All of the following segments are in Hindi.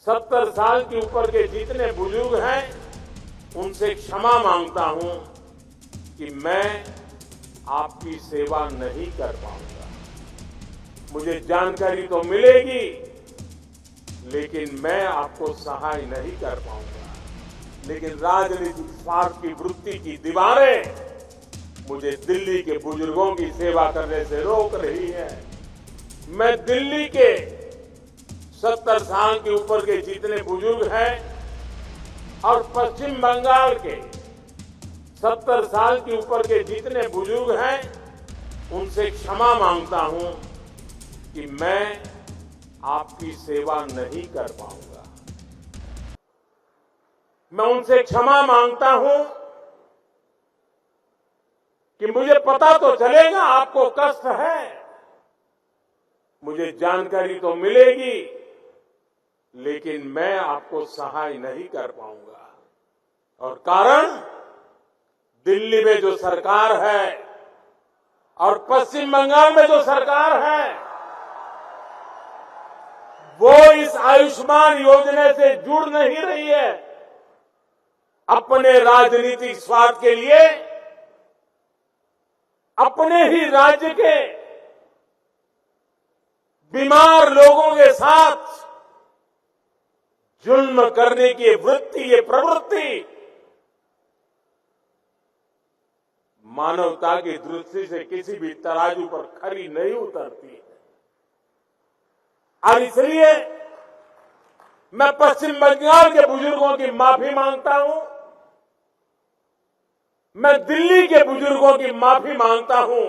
70 साल के ऊपर के जितने बुजुर्ग हैं उनसे क्षमा मांगता हूं कि मैं आपकी सेवा नहीं कर पाऊंगा। मुझे जानकारी तो मिलेगी, लेकिन मैं आपको सहाय नहीं कर पाऊंगा। लेकिन राजनीतिक स्वार्थ की वृत्ति की दीवारें मुझे दिल्ली के बुजुर्गों की सेवा करने से रोक रही है। मैं दिल्ली के 70 साल के ऊपर के जितने बुजुर्ग हैं और पश्चिम बंगाल के 70 साल के ऊपर के जितने बुजुर्ग हैं उनसे क्षमा मांगता हूं कि मैं आपकी सेवा नहीं कर पाऊंगा। मैं उनसे क्षमा मांगता हूं कि मुझे पता तो चलेगा आपको कष्ट है, मुझे जानकारी तो मिलेगी, लेकिन मैं आपको सहाय नहीं कर पाऊंगा। और कारण, दिल्ली में जो सरकार है और पश्चिम बंगाल में जो सरकार है वो इस आयुष्मान योजना से जुड़ नहीं रही है। अपने राजनीतिक स्वार्थ के लिए अपने ही राज्य के बीमार लोगों के साथ जुल्म करने की वृत्ति, ये प्रवृत्ति मानवता की दृष्टि से किसी भी तराजू पर खरी नहीं उतरती है। और इसलिए मैं पश्चिम बंगाल के बुजुर्गों की माफी मांगता हूं, मैं दिल्ली के बुजुर्गों की माफी मांगता हूं।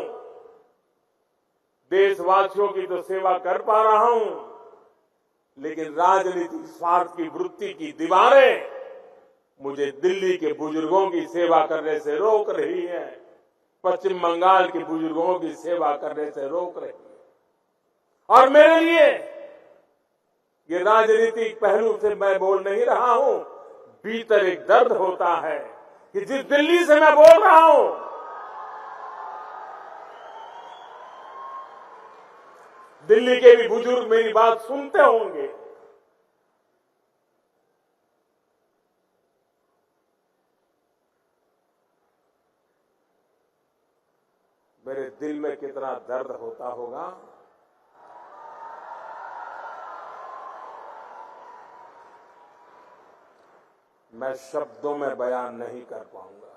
देशवासियों की तो सेवा कर पा रहा हूं, लेकिन राजनीतिक स्वार्थ की वृत्ति की दीवारें मुझे दिल्ली के बुजुर्गों की सेवा करने से रोक रही है, पश्चिम बंगाल के बुजुर्गों की सेवा करने से रोक रही है। और मेरे लिए ये राजनीतिक पहलू से मैं बोल नहीं रहा हूं, भीतर एक दर्द होता है कि जिस दिल्ली से मैं बोल रहा हूं, दिल्ली के भी बुजुर्ग मेरी बात सुनते होंगे। मेरे दिल में कितना दर्द होता होगा। मैं शब्दों में बयान नहीं कर पाऊंगा।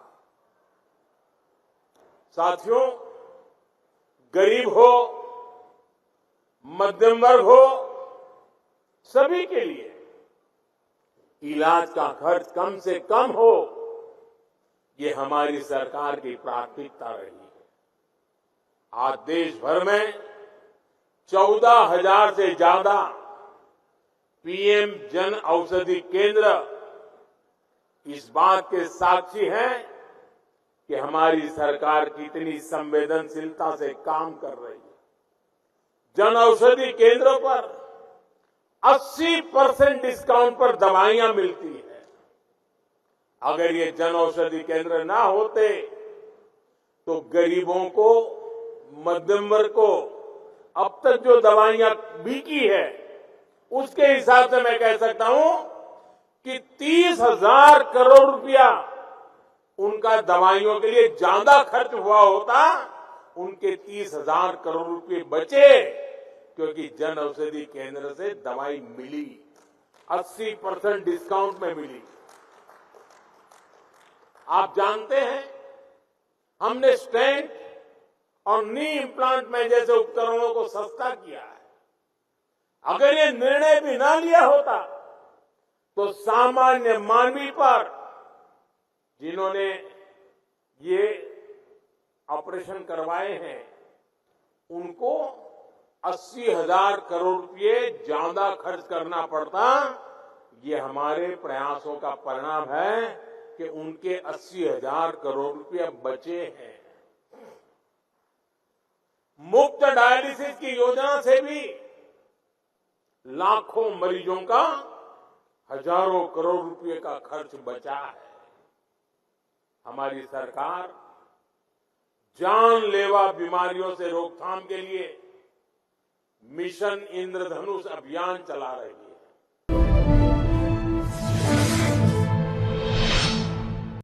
साथियों, गरीब हो, मध्यम वर्ग हो, सभी के लिए इलाज का खर्च कम से कम हो, ये हमारी सरकार की प्राथमिकता रही है। आज देश भर में 14,000 से ज्यादा पीएम जन औषधि केंद्र इस बात के साक्षी हैं कि हमारी सरकार कितनी संवेदनशीलता से काम कर रही है। जन औषधि केंद्रों पर 80% डिस्काउंट पर दवाइयां मिलती हैं। अगर ये जन औषधि केंद्र ना होते तो गरीबों को, मध्यम वर्ग को अब तक जो दवाइयां बिकी है उसके हिसाब से मैं कह सकता हूं कि 30,000 करोड़ रुपया उनका दवाइयों के लिए ज्यादा खर्च हुआ होता, उनके 30,000 करोड़ रुपए बचे, क्योंकि जन औषधि केंद्र से दवाई मिली, 80% डिस्काउंट में मिली। आप जानते हैं, हमने स्टेंट और नी इम्प्लांट में जैसे उपकरणों को सस्ता किया है। अगर ये निर्णय भी ना लिया होता तो सामान्य मानवी पर, जिन्होंने ये ऑपरेशन करवाए हैं, उनको 80,000 करोड़ रुपए ज्यादा खर्च करना पड़ता। ये हमारे प्रयासों का परिणाम है कि उनके 80,000 करोड़ रुपए बचे हैं। मुफ्त डायलिसिस की योजना से भी लाखों मरीजों का हजारों करोड़ रुपए का खर्च बचा है। हमारी सरकार जानलेवा बीमारियों से रोकथाम के लिए मिशन इंद्रधनुष अभियान चला रही है।